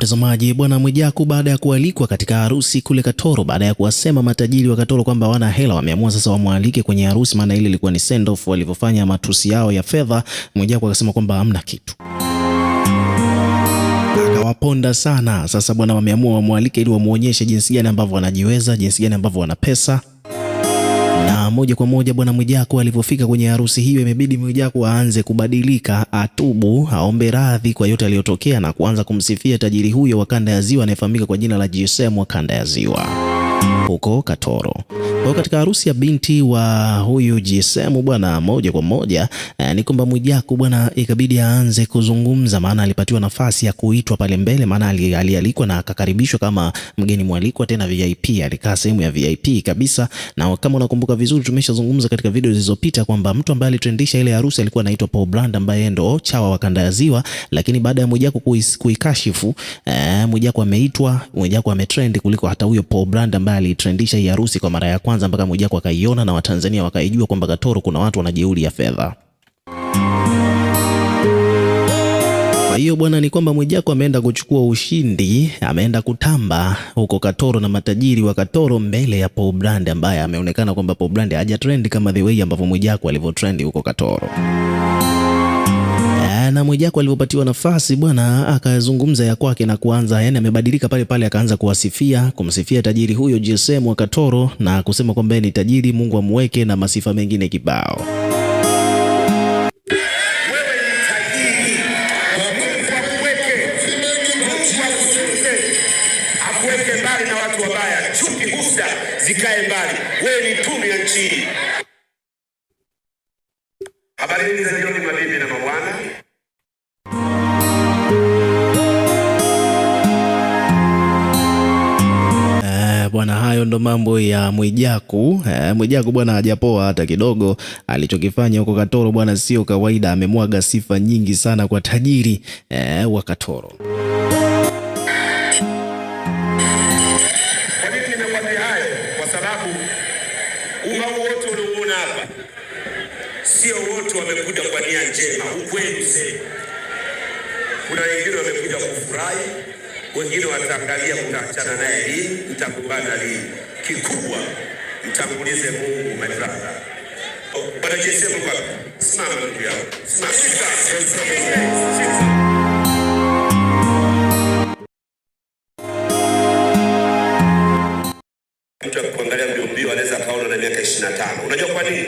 Mtazamaji, bwana Mwijaku baada ya kualikwa katika harusi kule Katoro, baada ya kuwasema matajiri wa Katoro kwamba wana hela, wameamua sasa wamwalike kwenye harusi, maana ile ilikuwa ni send off walivyofanya matusi yao ya fedha. Mwijaku akasema kwamba hamna kitu, akawaponda sana. Sasa bwana, wameamua wamwalike ili wamuonyeshe jinsi gani ambavyo wanajiweza, jinsi gani ambavyo wana pesa. Na moja kwa moja bwana Mwijaku alivyofika kwenye harusi hiyo, imebidi Mwijaku aanze kubadilika, atubu, aombe radhi kwa yote aliyotokea na kuanza kumsifia tajiri huyo wa kanda ya Ziwa anayefahamika kwa jina la GSM wa kanda ya Ziwa huko Katoro. Kwa katika harusi ya binti wa huyu GSM bwana, moja kwa moja ni kwamba Mwijaku bwana ikabidi aanze kuzungumza, maana alipatiwa nafasi ya kuitwa pale mbele, maana alialikwa na akakaribishwa kama mgeni mwalikwa, tena VIP, alikaa sehemu ya VIP kabisa. Na kama unakumbuka vizuri, tumeshazungumza katika video zilizopita kwamba mtu ambaye alitrendisha ile harusi alikuwa anaitwa Paul Brand, ambaye ndo chawa wa kanda ya Ziwa. Lakini baada ya Mwijaku kuikashifu, Mwijaku ameitwa, Mwijaku ametrend kuliko hata huyo Paul Brand ambaye alitrendisha hii harusi kwa mara ya kwanza, mpaka Mwijaku akaiona na Watanzania wakaijua kwamba Katoro kuna watu wanajeuri ya fedha. Kwa hiyo bwana, ni kwamba Mwijaku ameenda kuchukua ushindi, ameenda kutamba huko Katoro na matajiri wa Katoro mbele ya Paul Brand, ambaye ameonekana kwamba Paul Brand haja trend kama the way ambavyo Mwijaku alivyotrend huko Katoro. Na Mwijaku alipopatiwa nafasi bwana akazungumza ya kwake na kuanza, yani amebadilika pale pale, akaanza kumsifia tajiri huyo GSM wa Katoro na kusema kwamba ni tajiri, Mungu amweke, na masifa mengine kibao. Akuweke mbali na watu wabaya, chuki husda zikae mbali. Wewe ni tunu ya nchi. Habari za jioni mabibi na mabwana. Bwana, hayo ndo mambo ya Mwijaku. Mwijaku bwana hajapoa hata kidogo. Alichokifanya huko Katoro bwana sio kawaida, amemwaga sifa nyingi sana kwa tajiri wa Katoro. Kwa nini nimekwambia hayo? Kwa sababu umma wote unaoona hapa sio wote wamekuja kwa nia njema. Ukweli sema, kuna wengine wamekuja kufurahi, wengine wataangalia mtaachana naye lini, mtakubana lini. Kikubwa mtangulize Mungu, my brother. Bwana GSM kwa simama ndugu yangu. Simama. Mtu akuangalia mbio anaweza kaona na miaka 25. Unajua kwa nini?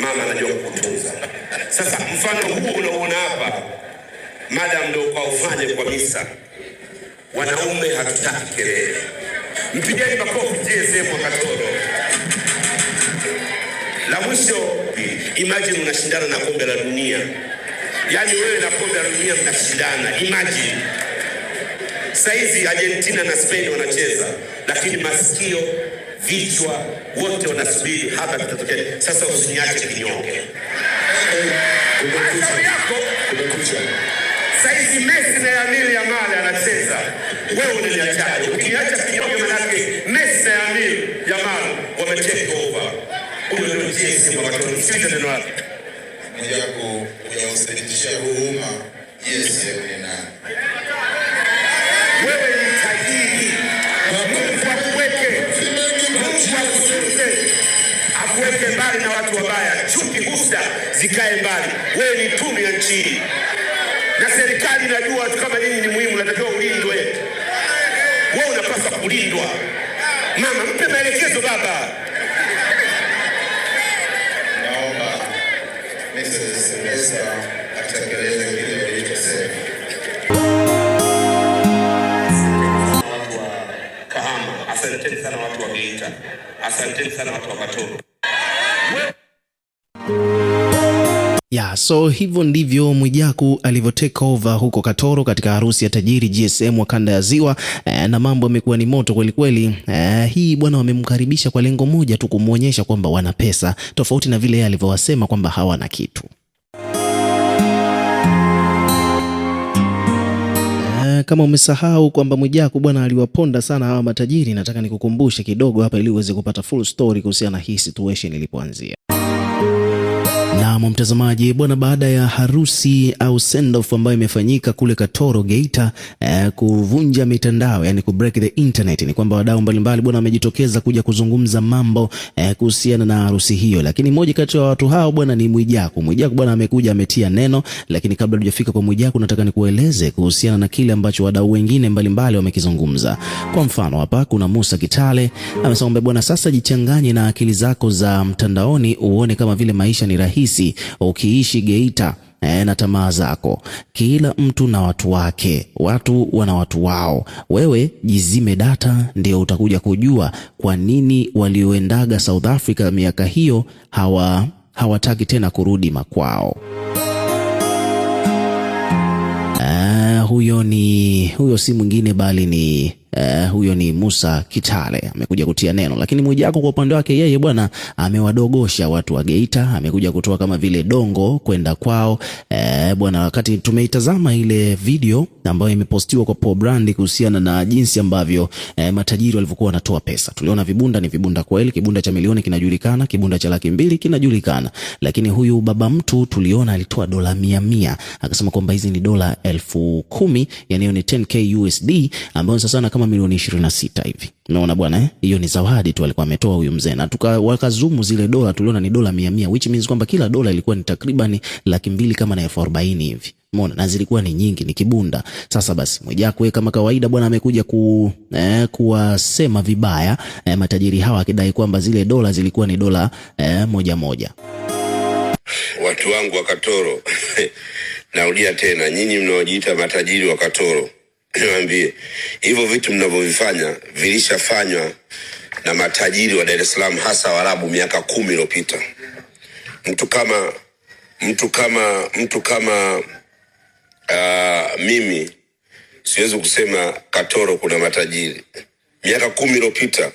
Mama anajua kukutunza. Sasa mfano huu unaoona hapa, madam ndio kwa ufanye kwa misa. Wanaume hatutaki kelele. Mpigeni makofi GSM wa Katoro. La mwisho, imagine unashindana na kombe la dunia. Yaani wewe na kombe la dunia mnashindana. Imagine. Saizi Argentina na Spain wanacheza, lakini masikio, vichwa, wote wanasubiri hapa kitatokea. Sasa usiniache kinyonge. Saizi Messi na Lamine Yamal anacheza, wewe unaniachaje? Ukiniacha kinyonge, manake Messi na Lamine Yamal wametake over. Huyo ndio GSM wa Katoro. Sikiliza neno lake. Mwijaku kuyausaidia huruma, GSM ni nani? Wewe ni tajiri. Mungu akuweke mbali na watu wabaya, chuki husda zikae mbali. Wewe ni tunu ya nchi. Na serikali inajua watu kama nyinyi ni muhimu, natakiwa ulindwe. Wewe unapaswa kulindwa. Mama, mpe maelekezo baba. Naomba Mrs. Sylvester atekeleze kile alichosema. Watu wa Kahama, asanteni sana watu wa Geita. Asanteni sana watu wa Katoro. So hivyo ndivyo Mwijaku alivyo take over huko Katoro katika harusi ya tajiri GSM wa kanda ya Ziwa. Na mambo yamekuwa ni moto kweli kweli. Hii bwana wamemkaribisha kwa lengo moja tu, kumuonyesha kwamba wana pesa, tofauti na vile yeye alivyowasema kwamba hawana kitu. Kama umesahau kwamba Mwijaku bwana aliwaponda sana hawa matajiri, nataka nikukumbushe kidogo hapa ili uweze kupata full story kuhusiana na hii situation ilipoanzia. Na mtazamaji bwana, baada ya harusi au send off ambayo imefanyika kule Katoro Geita, kuvunja mitandao, yani ku break the internet, ni kwamba wadau mbalimbali bwana wamejitokeza kuja kuzungumza mambo kuhusiana na harusi hiyo, lakini mmoja kati ya watu hao bwana ni Mwijaku. Mwijaku bwana amekuja ametia neno, lakini kabla tujafika kwa Mwijaku nataka nikueleze kuhusiana na kile ambacho wadau wengine mbalimbali wamekizungumza. Kwa mfano hapa kuna Musa Kitale amesema bwana, sasa jichanganye na akili zako za mtandaoni uone kama vile maisha ni rahisi ukiishi Geita na tamaa zako. Kila mtu na watu wake, watu wana watu wao. Wewe jizime data, ndio utakuja kujua kwa nini walioendaga South Africa miaka hiyo hawataki tena kurudi makwao. Huyo si mwingine bali ni huyo ni Musa Kitale amekuja kutia neno, lakini Mwijaku kwa upande wake yeye bwana amewadogosha watu wa Geita, amekuja kutoa kama vile dongo kwenda kwao bwana. Wakati tumeitazama ile video ambayo imepostiwa kwa Paul Brand kuhusiana na jinsi ambavyo matajiri walivyokuwa wanatoa pesa, tuliona vibunda ni vibunda kweli, kibunda cha milioni kinajulikana, kibunda cha $200,000 kinajulikana, lakini huyu baba mtu tuliona alitoa dola 100 akasema kwamba hizi ni dola 10,000, yani ni 10k USD ambayo sasa na kama milioni 26 hivi. Unaona bwana hiyo ni zawadi tu alikuwa ametoa huyu mzee, na wakazumu zile dola tuliona ni dola 100, which means kwamba kila dola ilikuwa ni takriban 200,000 kama na 40,000 hivi. Umeona, na zilikuwa ni nyingi, ni kibunda. Sasa basi Mwijaku kama kawaida bwana amekuja kuwasema vibaya matajiri hawa, akidai kwamba zile dola zilikuwa ni dola moja. Watu wangu wa Katoro narudia tena, nyinyi mnaojiita matajiri wa Katoro, niwaambie hivyo vitu mnavyovifanya vilishafanywa na matajiri wa Dar es Salaam, hasa Waarabu miaka 10 iliyopita. Mtu kama mimi siwezi kusema Katoro kuna matajiri. Miaka 10 iliyopita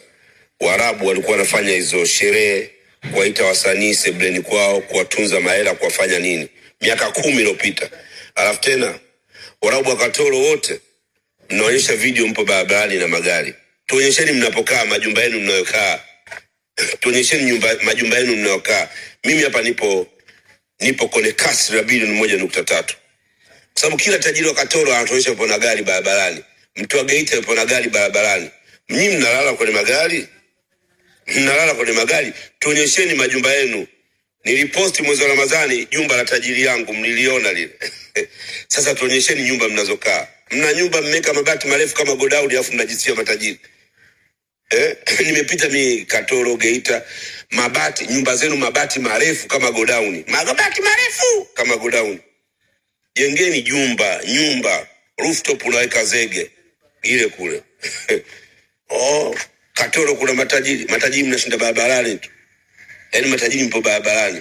Waarabu walikuwa wanafanya hizo sherehe, kuwaita wasanii sebleni kwao, kuwatunza mahela, kuwafanya nini, miaka 10 iliyopita. Alafu tena Waarabu wa Katoro wote mnaonyesha video mpo barabarani na magari. Tuonyesheni mnapokaa, majumba yenu mnayokaa. Tuonyesheni majumba yenu mnayokaa. Mimi hapa nipo kwenye kasri la bilioni 1.3. Kwa sababu kila tajiri wa Katoro anatuonyesha yupo na gari barabarani. Mtu wa Geita yupo na gari barabarani. Mimi mnalala kwenye magari? Mnalala kwenye magari? Tuonyesheni majumba yenu. Niliposti mwezi wa Ramadhani jumba la tajiri yangu, mliliona lile. Sasa tuonyesheni nyumba mnazokaa. Mna nyumba mmeka mabati marefu kama godaudi alafu mnajisikia matajiri. Nimepita Katoro Geita, nyumba zenu mabati marefu kama godauni. Mabati marefu kama godauni. Jengeni nyumba rooftop unaweka zege ile kule. Katoro kuna matajiri mnashinda barabarani tu. Yaani matajiri mpo barabarani.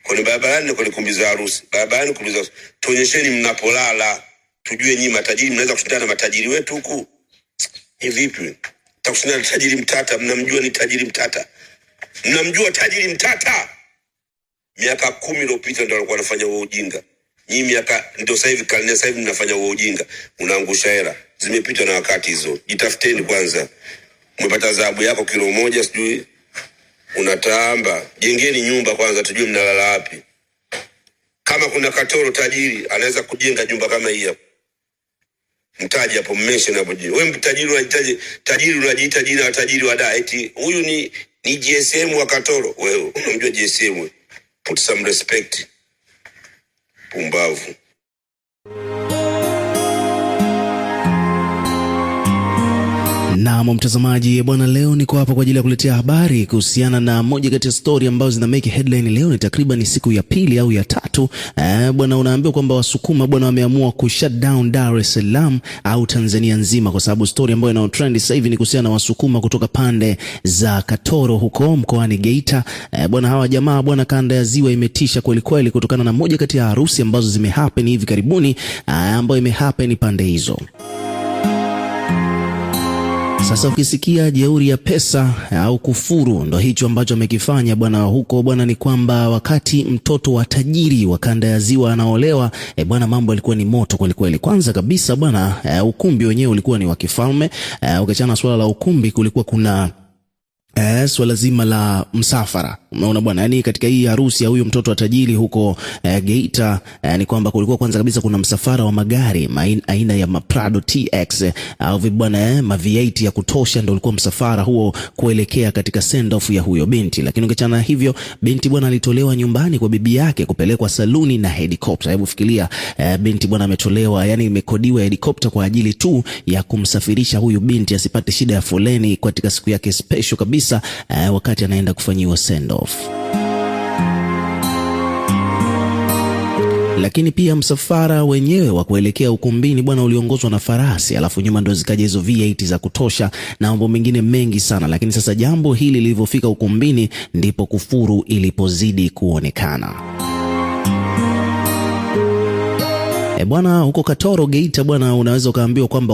Kwenye barabarani na kwenye kumbi za harusi. Barabarani kumbi za harusi. Tuonyesheni mnapolala. Tujue nyinyi matajiri mnaweza kushindana na matajiri wetu huku. Hivi vipi? Takushindana na tajiri Mtata, mnamjua ni tajiri Mtata. Mnamjua tajiri Mtata? Miaka 10 iliyopita ndio walikuwa wanafanya huo ujinga. Nyinyi miaka ndio sasa hivi karne sasa hivi mnafanya huo ujinga. Unaangusha hela. Zimepita na wakati hizo. Jitafuteni kwanza. Umepata adhabu yako kilo 1 sijui. Unataamba. Jengeni nyumba kwanza tujue mnalala wapi. Kama kuna Katoro tajiri anaweza kujenga nyumba kama hii hapo. Mtaji hapo, mmeshe na bodi. Wewe mtajiri unahitaji tajiri, unajiita jina la tajiri wa da, eti huyu ni GSM wa Katoro. Wewe unamjua GSM? Put some respect. Pumbavu. Na mtazamaji bwana, leo niko hapa kwa ajili ya kuletea habari kuhusiana na moja kati ya story ambazo zina make headline leo. Ni takriban siku ya 2 au ya 3 bwana, unaambiwa kwamba Wasukuma bwana wameamua ku shut down Dar es Salaam au Tanzania nzima, kwa sababu story ambayo ina trend sasa hivi ni kuhusiana na Wasukuma kutoka pande za Katoro huko mkoani Geita. Bwana hawa jamaa bwana, kanda ya ziwa imetisha kweli kweli kutokana na moja kati ya harusi ambazo zimehappen hivi karibuni ambayo imehappen pande hizo. Sasa ukisikia jeuri ya pesa au kufuru, ndo hicho ambacho amekifanya bwana huko bwana. Ni kwamba wakati mtoto wa tajiri wa kanda ya ziwa anaolewa bwana, mambo yalikuwa ni moto kweli kweli. Kwanza kabisa bwana, ukumbi wenyewe ulikuwa ni wa kifalme. Ukiachana swala la ukumbi, kulikuwa kuna swala zima la msafara. Umeona bwana, yani katika hii harusi ya huyu mtoto wa tajiri huko Geita, ni kwamba kulikuwa kwanza kabisa kuna msafara wa magari aina ya Prado TX au vibwana ma V8 ya kutosha, ndio ulikuwa msafara huo kuelekea katika send off ya huyo binti. Lakini ukiachana hivyo, binti bwana alitolewa nyumbani kwa bibi yake kupelekwa saluni na helikopta. Hebu fikiria, binti bwana ametolewa, yani imekodiwa helikopta kwa ajili tu ya kumsafirisha huyu binti asipate shida ya foleni katika siku yake special kabisa, wakati anaenda kufanyiwa send off. Lakini pia msafara wenyewe wa kuelekea ukumbini bwana uliongozwa na farasi, alafu nyuma ndo zikaja hizo V8 za kutosha na mambo mengine mengi sana. Lakini sasa jambo hili lilivyofika ukumbini ndipo kufuru ilipozidi kuonekana. Bwana huko Katoro Geita bwana, unaweza ukaambiwa kwamba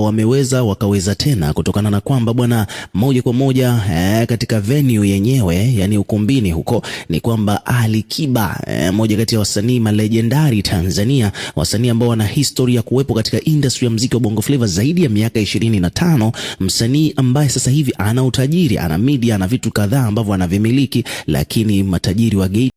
wakaweza tena, kutokana na kwamba bwana moja kwa moja katika venue yenyewe, yani ukumbini huko, ni kwamba Ali Kiba, moja kati ya wasanii legendary Tanzania, wasanii ambao wana historia kuwepo katika industry ya muziki wa Bongo Flava zaidi ya miaka 25, msanii ambaye sasa hivi ana utajiri, ana media, ana vitu kadhaa ambavyo anavimiliki, lakini matajiri wa Geita